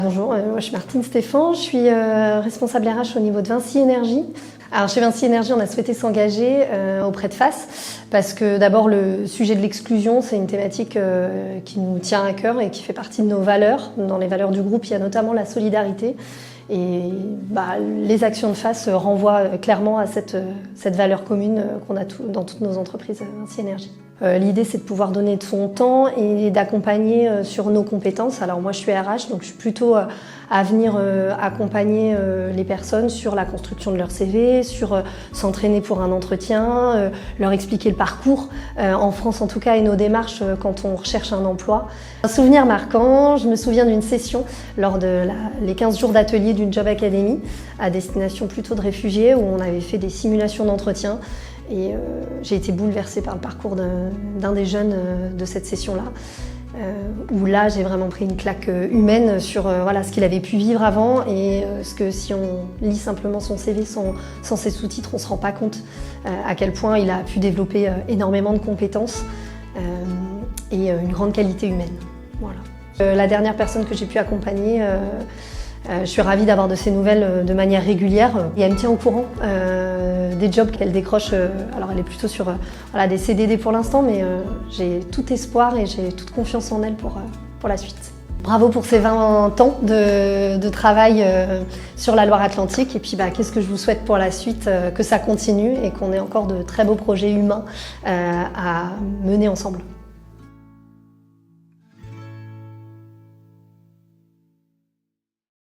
Bonjour, moi je suis Martine Stéphan, je suis responsable RH au niveau de Vinci Énergie. Alors chez Vinci Énergie, on a souhaité s'engager auprès de FAS parce que d'abord le sujet de l'exclusion, c'est une thématique qui nous tient à cœur et qui fait partie de nos valeurs. Dans les valeurs du groupe, il y a notamment la solidarité. Et les actions de FAS renvoient clairement à cette valeur commune qu'on a dans toutes nos entreprises Vinci Énergie. L'idée, c'est de pouvoir donner de son temps et d'accompagner sur nos compétences. Alors moi, je suis RH, donc je suis plutôt à venir accompagner les personnes sur la construction de leur CV, sur s'entraîner pour un entretien, leur expliquer le parcours, en France en tout cas, et nos démarches quand on recherche un emploi. Un souvenir marquant, je me souviens d'une session lors de les 15 jours d'atelier d'une Job Academy à destination plutôt de réfugiés où on avait fait des simulations d'entretien. Et j'ai été bouleversée par le parcours d'un des jeunes de cette session-là, où là j'ai vraiment pris une claque humaine sur ce qu'il avait pu vivre avant et ce que si on lit simplement son CV sans ses sous-titres, on ne se rend pas compte à quel point il a pu développer énormément de compétences et une grande qualité humaine. Voilà. La dernière personne que j'ai pu accompagner, je suis ravie d'avoir de ses nouvelles de manière régulière et elle me tient au courant des jobs qu'elle décroche. Alors elle est plutôt sur des CDD pour l'instant, mais j'ai tout espoir et j'ai toute confiance en elle pour la suite. Bravo pour ces 20 ans de travail sur la Loire-Atlantique et puis qu'est-ce que je vous souhaite pour la suite, que ça continue et qu'on ait encore de très beaux projets humains à mener ensemble.